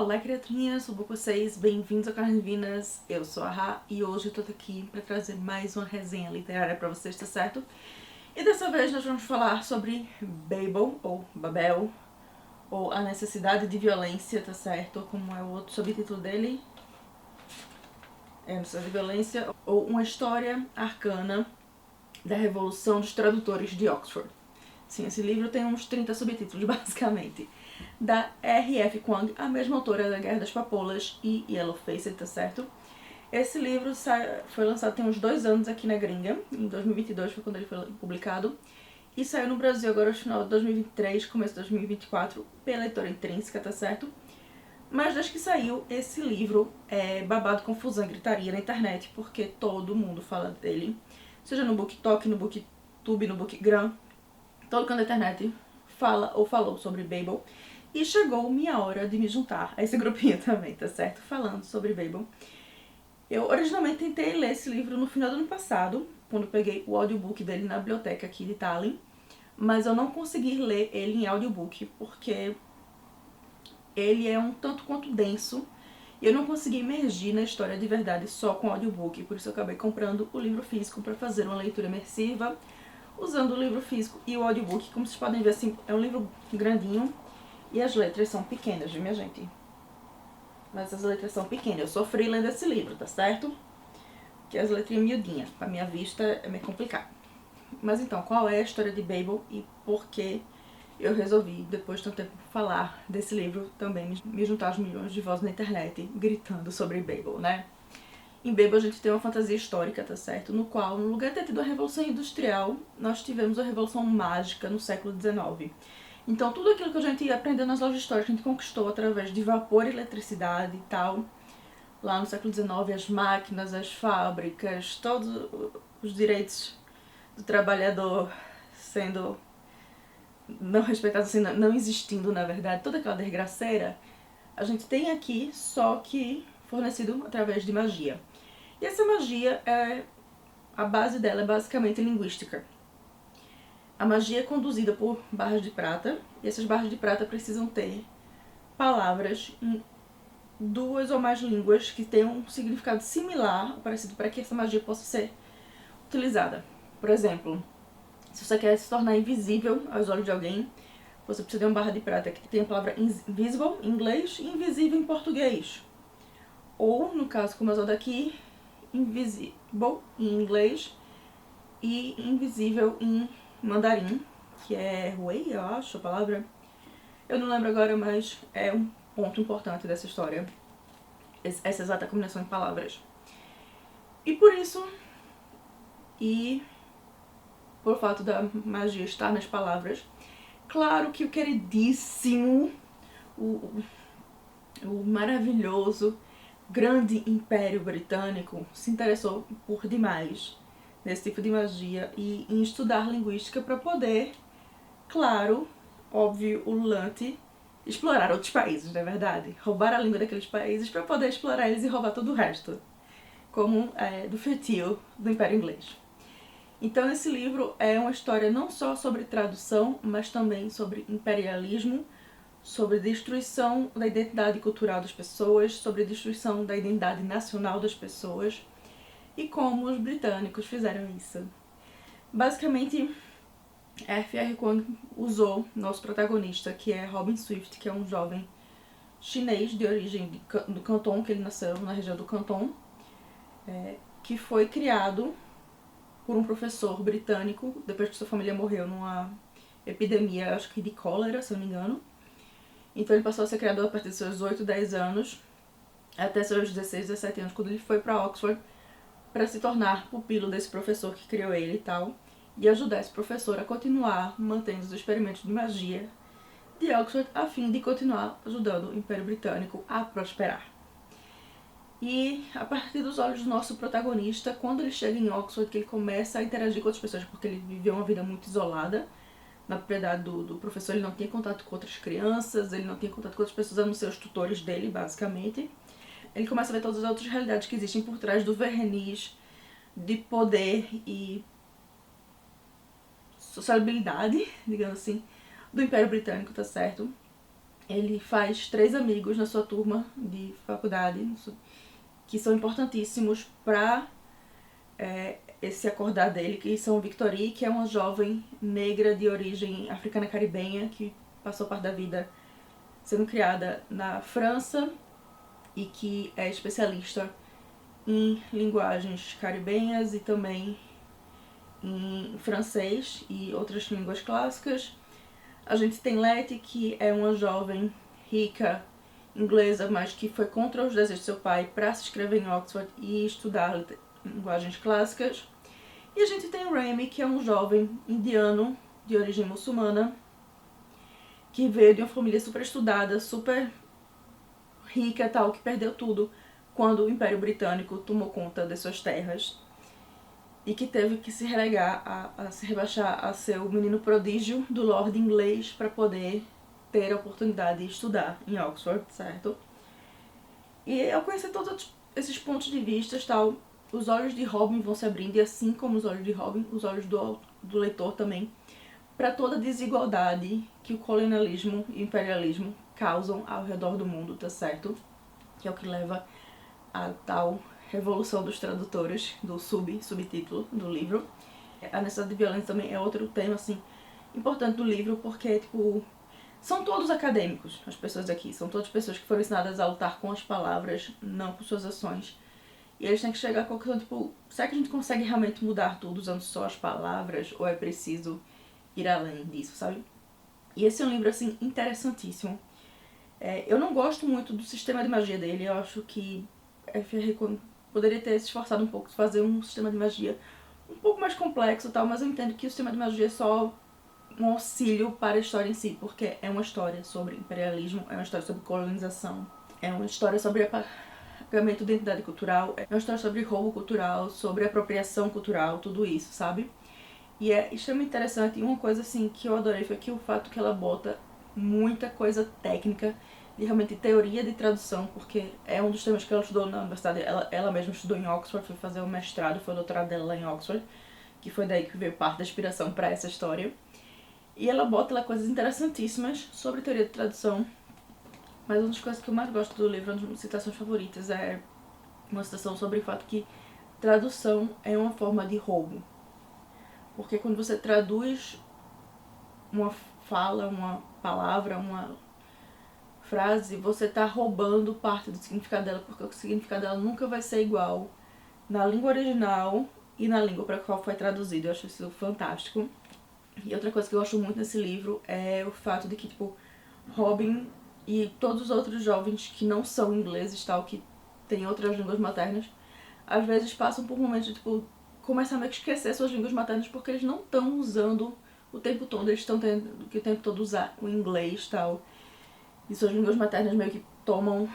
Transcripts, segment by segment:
Olá, criaturinhas, tudo bom com vocês? Bem-vindos ao Carnes Divinas, eu sou a Ra e hoje eu tô aqui para trazer mais uma resenha literária para vocês, tá certo? E dessa vez nós vamos falar sobre Babel, ou Babel, ou A Necessidade de Violência, tá certo? Como é o outro subtítulo dele? É A Necessidade de Violência, ou Uma História Arcana da Revolução dos Tradutores de Oxford. Sim, esse livro tem uns 30 subtítulos, basicamente. Da R.F. Kuang, a mesma autora da Guerra das Papoulas e Yellowface, tá certo? Esse livro foi lançado tem uns 2 anos aqui na gringa, em 2022 foi quando ele foi publicado, e saiu no Brasil agora no final de 2023, começo de 2024, pela editora Intrínseca, tá certo? Mas desde que saiu, esse livro é babado, confusão e gritaria na internet, porque todo mundo fala dele, seja no BookTok, no BookTube, no BookGram, todo canto da internet fala ou falou sobre Babel. E chegou minha hora de me juntar a esse grupinho também, tá certo? Falando sobre Babel. Eu originalmente tentei ler esse livro no final do ano passado, quando eu peguei o audiobook dele na biblioteca aqui de Tallinn, mas eu não consegui ler ele em audiobook, porque ele é um tanto quanto denso, e eu não consegui imergir na história de verdade só com audiobook, por isso eu acabei comprando o livro físico para fazer uma leitura imersiva, usando o livro físico e o audiobook. Como vocês podem ver, assim, é um livro grandinho e as letras são pequenas, viu, minha gente? Mas as letras são pequenas. Eu sofri lendo esse livro, tá certo? Que as letrinhas miudinhas. Pra minha vista é meio complicado. Mas então, qual é a história de Babel e por que eu resolvi, depois de tanto tempo, falar desse livro também, me juntar aos milhões de vozes na internet gritando sobre Babel, né? Em Babel a gente tem uma fantasia histórica, tá certo? No qual, no lugar de ter tido a Revolução Industrial, nós tivemos a Revolução Mágica no século XIX. Então tudo aquilo que a gente aprendeu nas lojas históricas, a gente conquistou através de vapor e eletricidade e tal. Lá no século XIX, as máquinas, as fábricas, todos os direitos do trabalhador sendo não respeitados, assim, não existindo na verdade, toda aquela desgraceira, a gente tem aqui, só que fornecido através de magia. E essa magia, a base dela é basicamente linguística. A magia é conduzida por barras de prata, e essas barras de prata precisam ter palavras em 2 ou mais línguas que tenham um significado similar ou parecido para que essa magia possa ser utilizada. Por exemplo, se você quer se tornar invisível aos olhos de alguém, você precisa de uma barra de prata que tem a palavra invisible em inglês e invisível em português. Ou, no caso como eu sou daqui, invisible em inglês e invisível em mandarim, que é Hui, eu acho a palavra. Eu não lembro agora, mas é um ponto importante dessa história, essa exata combinação de palavras. E por isso, e por fato da magia estar nas palavras, claro que o queridíssimo, o maravilhoso, grande Império Britânico se interessou por demais nesse tipo de magia e em estudar linguística para poder, claro, óbvio, ululante, explorar outros países, não é verdade? Roubar a língua daqueles países para poder explorar eles e roubar todo o resto, como do feitio do Império Inglês. Então esse livro é uma história não só sobre tradução, mas também sobre imperialismo, sobre destruição da identidade cultural das pessoas, sobre destruição da identidade nacional das pessoas e como os britânicos fizeram isso. Basicamente, F.R. Kuang usou nosso protagonista, que é Robin Swift, que é um jovem chinês de origem do Canton, que ele nasceu na região do Canton, que foi criado por um professor britânico, depois que sua família morreu numa epidemia, acho que de cólera, se eu não me engano. Então ele passou a ser criador a partir dos seus 8, 10 anos, até seus 16, 17 anos, quando ele foi para Oxford para se tornar pupilo desse professor que criou ele e tal, e ajudar esse professor a continuar mantendo os experimentos de magia de Oxford, a fim de continuar ajudando o Império Britânico a prosperar. E a partir dos olhos do nosso protagonista, quando ele chega em Oxford, que ele começa a interagir com outras pessoas, porque ele viveu uma vida muito isolada. Na propriedade do professor, ele não tinha contato com outras crianças, ele não tinha contato com outras pessoas, a não ser os tutores dele, basicamente. Ele começa a ver todas as outras realidades que existem por trás do verniz de poder e sociabilidade, digamos assim, do Império Britânico, tá certo? Ele faz 3 amigos na sua turma de faculdade, que são importantíssimos para esse acordar dele, que são Victorie, que é uma jovem negra de origem africana-caribenha, que passou parte da vida sendo criada na França e que é especialista em linguagens caribenhas e também em francês e outras línguas clássicas. A gente tem Letty, que é uma jovem rica inglesa, mas que foi contra os desejos de seu pai para se inscrever em Oxford e estudar linguagens clássicas. E a gente tem Remy, que é um jovem indiano de origem muçulmana, que veio de uma família super estudada, super rica e tal, que perdeu tudo quando o Império Britânico tomou conta de suas terras e que teve que se relegar a se rebaixar a ser o menino prodígio do Lord inglês para poder ter a oportunidade de estudar em Oxford, certo? E ao conhecer todos esses pontos de vista, tal, os olhos de Robin vão se abrindo, e assim como os olhos de Robin, os olhos do leitor também, para toda a desigualdade que o colonialismo e o imperialismo causam ao redor do mundo, tá certo? Que é o que leva a tal revolução dos tradutores, do subtítulo do livro. A necessidade de violência também é outro tema, assim, importante do livro, porque, tipo, são todos acadêmicos, as pessoas aqui, são todas pessoas que foram ensinadas a lutar com as palavras, não com suas ações. E eles têm que chegar à conclusão, tipo, será que a gente consegue realmente mudar tudo usando só as palavras, ou é preciso ir além disso, sabe? E esse é um livro, assim, interessantíssimo. Eu não gosto muito do sistema de magia dele, eu acho que F.R. poderia ter se esforçado um pouco de fazer um sistema de magia um pouco mais complexo e tal, mas eu entendo que o sistema de magia é só um auxílio para a história em si, porque é uma história sobre imperialismo, é uma história sobre colonização, é uma história sobre apagamento de identidade cultural, é uma história sobre roubo cultural, sobre apropriação cultural, tudo isso, sabe? E é extremamente interessante, e uma coisa assim que eu adorei foi que o fato que ela bota muita coisa técnica, de realmente teoria de tradução, porque é um dos temas que ela estudou na universidade, ela mesma estudou em Oxford, foi fazer o mestrado, foi o doutorado dela lá em Oxford, que foi daí que veio parte da inspiração para essa história. E ela bota lá coisas interessantíssimas sobre teoria de tradução, mas uma das coisas que eu mais gosto do livro, uma das minhas citações favoritas, é uma citação sobre o fato que tradução é uma forma de roubo. Porque quando você traduz uma fala, uma palavra, uma frase, você está roubando parte do significado dela, porque o significado dela nunca vai ser igual na língua original e na língua para a qual foi traduzido. Eu acho isso fantástico. E outra coisa que eu gosto muito nesse livro é o fato de que, tipo, Robin e todos os outros jovens que não são ingleses, tal, que têm outras línguas maternas, às vezes passam por momentos de, tipo, começam a meio que esquecer suas línguas maternas porque eles não estão usando o tempo todo, eles estão tendo que o tempo todo usar o inglês, tal. E suas línguas maternas meio que tomam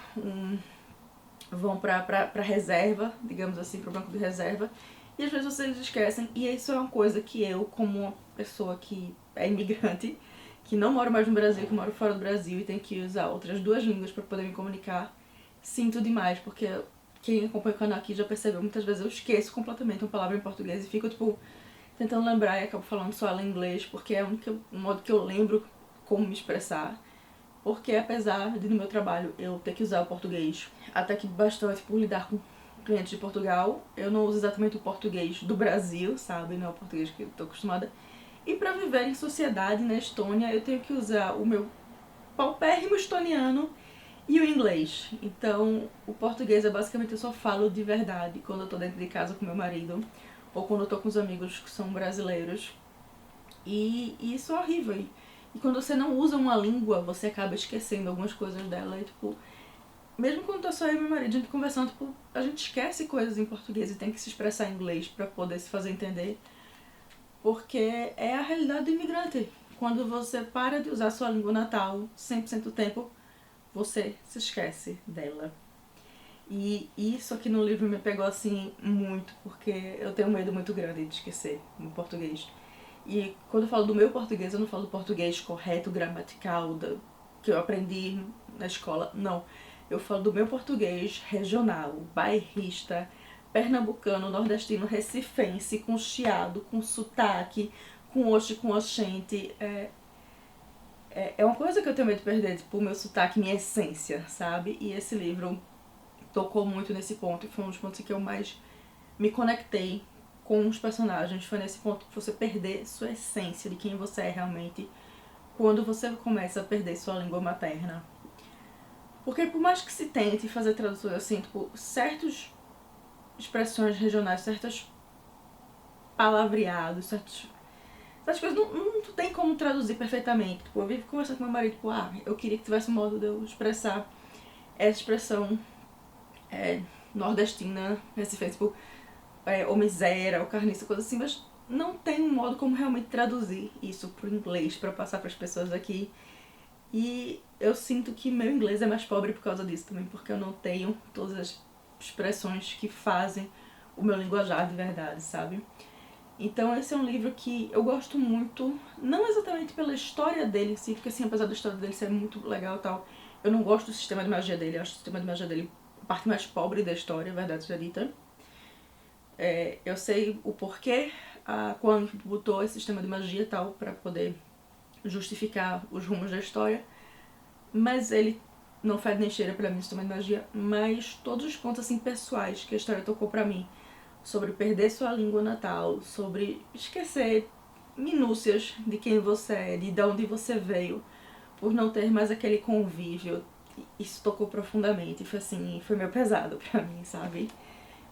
vão pra reserva, digamos assim, pro banco de reserva. E às vezes vocês esquecem, e isso é uma coisa que eu, como uma pessoa que é imigrante, que não mora mais no Brasil, que mora fora do Brasil e tem que usar outras 2 línguas para poder me comunicar, sinto demais, porque quem acompanha o canal aqui já percebeu, muitas vezes eu esqueço completamente uma palavra em português e fico, tipo, tentando lembrar e acabo falando só ela em inglês, porque é o modo que eu lembro como me expressar. Porque apesar de no meu trabalho eu ter que usar o português até que bastante por lidar com clientes de Portugal, eu não uso exatamente o português do Brasil, sabe? Não é o português que eu tô acostumada. E para viver em sociedade na Estônia, eu tenho que usar o meu paupérrimo estoniano e o inglês. Então, o português é basicamente eu só falo de verdade quando eu tô dentro de casa com meu marido ou quando eu tô com os amigos que são brasileiros. E isso é horrível. E quando você não usa uma língua, você acaba esquecendo algumas coisas dela. E, tipo, mesmo quando tá só eu e meu marido, a gente conversando, tipo, a gente esquece coisas em português e tem que se expressar em inglês pra poder se fazer entender. Porque é a realidade do imigrante. Quando você para de usar sua língua natal 100% do tempo, você se esquece dela. E isso aqui no livro me pegou assim muito, porque eu tenho um medo muito grande de esquecer o português. E quando eu falo do meu português, eu não falo do português correto, gramatical, que eu aprendi na escola, não. Eu falo do meu português regional, bairrista, pernambucano, nordestino, recifense, com chiado, com sotaque, com oxe, com oxente. É uma coisa que eu tenho medo de perder, tipo, o meu sotaque, minha essência, sabe? E esse livro tocou muito nesse ponto, e foi um dos pontos em que eu mais me conectei com os personagens. Foi nesse ponto que você perder sua essência de quem você é realmente, quando você começa a perder sua língua materna. Porque por mais que se tente fazer traduções assim, tipo, certas expressões regionais, certos palavreados, certas coisas não tem como traduzir perfeitamente. Tipo, eu vivo conversando com meu marido, tipo, eu queria que tivesse um modo de eu expressar essa expressão nordestina, recifense, tipo, ou miséria, ou carniça, coisa assim, mas não tem um modo como realmente traduzir isso pro inglês, pra passar pras pessoas aqui. E eu sinto que meu inglês é mais pobre por causa disso também, porque eu não tenho todas as expressões que fazem o meu linguajar de verdade, sabe? Então esse é um livro que eu gosto muito, não exatamente pela história dele em si, porque assim, apesar da história dele ser muito legal e tal, eu não gosto do sistema de magia dele, eu acho o sistema de magia dele a parte mais pobre da história, verdade seja dita. Eu sei o porquê a Kwang botou esse sistema de magia e tal, pra poder justificar os rumos da história, mas ele não fede nem cheira pra mim o sistema de magia, mas todos os pontos assim pessoais que a história tocou pra mim, sobre perder sua língua natal, sobre esquecer minúcias de quem você é, de onde você veio, por não ter mais aquele convívio, isso tocou profundamente, foi assim, foi meio pesado pra mim, sabe?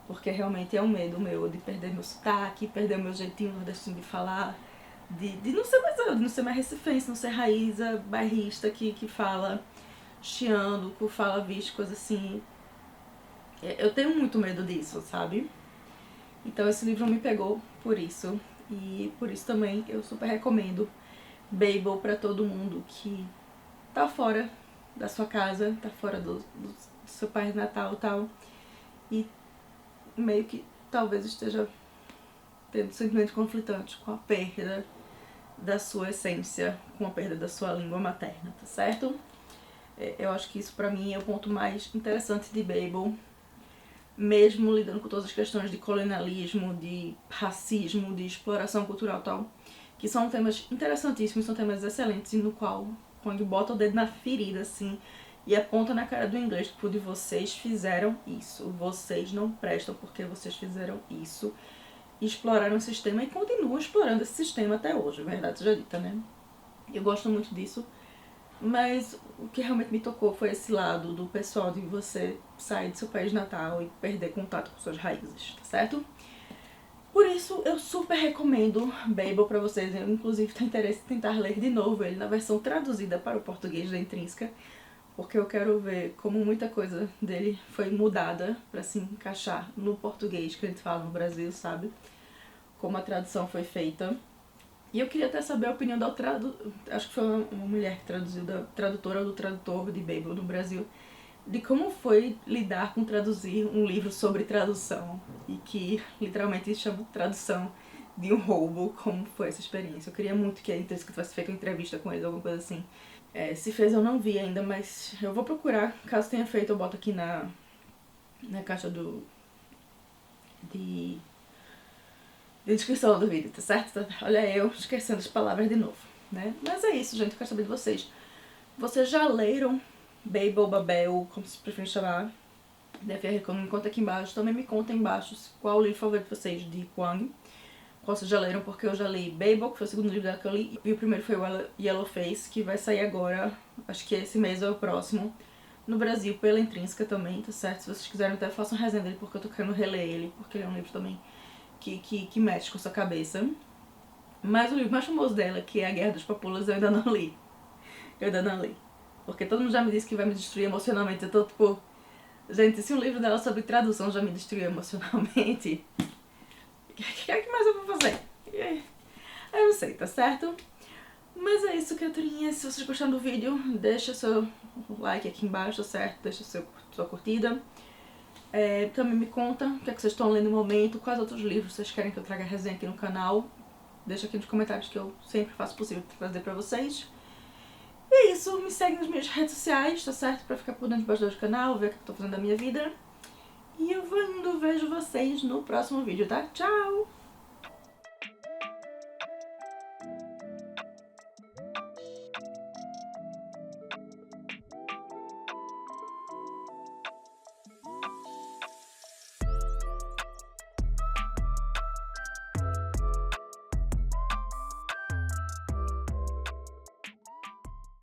Porque realmente é um medo meu de perder meu sotaque, perder o meu jeitinho nordestino de falar, de não ser mais eu, de não ser mais recifense, não ser raíza, bairrista que fala chiando, que fala bicho, coisa assim. Eu tenho muito medo disso, sabe? Então esse livro me pegou por isso. E por isso também eu super recomendo Babel pra todo mundo que tá fora da sua casa, tá fora do seu país natal e tal. E meio que talvez esteja tendo sentimentos conflitantes com a perda da sua essência, com a perda da sua língua materna, tá certo? Eu acho que isso pra mim é o ponto mais interessante de Babel, mesmo lidando com todas as questões de colonialismo, de racismo, de exploração cultural e tal, que são temas interessantíssimos, são temas excelentes, no qual Kwang bota o dedo na ferida, assim, e aponta na cara do inglês, tipo, de vocês fizeram isso, vocês não prestam porque vocês fizeram isso, e exploraram o sistema e continuam explorando esse sistema até hoje, verdade seja dita, né? Eu gosto muito disso, mas o que realmente me tocou foi esse lado do pessoal de você sair do seu país natal e perder contato com suas raízes, tá certo? Por isso, eu super recomendo Babel pra vocês. Eu, inclusive, tenho interesse em tentar ler de novo ele na versão traduzida para o português da Intrínseca, porque eu quero ver como muita coisa dele foi mudada pra se encaixar no português que a gente fala no Brasil, sabe? Como a tradução foi feita. E eu queria até saber a opinião da acho que foi uma mulher que traduziu, da tradutora ou do tradutor de Babel no Brasil, de como foi lidar com traduzir um livro sobre tradução, e que literalmente chama tradução de um roubo, como foi essa experiência. Eu queria muito que a Intrínseca tivesse feito uma entrevista com eles, alguma coisa assim. Se fez eu não vi ainda, mas eu vou procurar, caso tenha feito eu boto aqui na caixa de descrição do vídeo, tá certo? Olha eu esquecendo as palavras de novo, né? Mas é isso, gente, eu quero saber de vocês. Vocês já leram Babel, Babel, como se preferem chamar? Me conta aqui embaixo. Também me conta embaixo qual o livro favorito de vocês de Kwang. Qual vocês já leram, porque eu já li Babel, que foi o segundo livro dela que eu li. E o primeiro foi o Yellowface, que vai sair agora, acho que esse mês ou o próximo, no Brasil, pela Intrínseca também, tá certo? Se vocês quiserem até façam resenha dele, porque eu tô querendo reler ele, porque ele é um livro também que mexe com a sua cabeça. Mas o livro mais famoso dela, que é A Guerra das Papoulas, eu ainda não li. Porque todo mundo já me disse que vai me destruir emocionalmente. Eu tô tipo, gente, se um livro dela sobre tradução já me destruiu emocionalmente, o que mais eu vou fazer? Eu não sei, tá certo? Mas é isso, criaturinhas. Se vocês gostaram do vídeo, deixa seu like aqui embaixo, tá certo? Deixa sua curtida. Também me conta o que é que vocês estão lendo no momento, quais outros livros vocês querem que eu traga resenha aqui no canal. Deixa aqui nos comentários que eu sempre faço o possível pra trazer pra vocês. E é isso, me segue nas minhas redes sociais, tá certo? Pra ficar por dentro do canal, ver o que eu tô fazendo da minha vida. E eu vou indo, vejo vocês no próximo vídeo, tá? Tchau!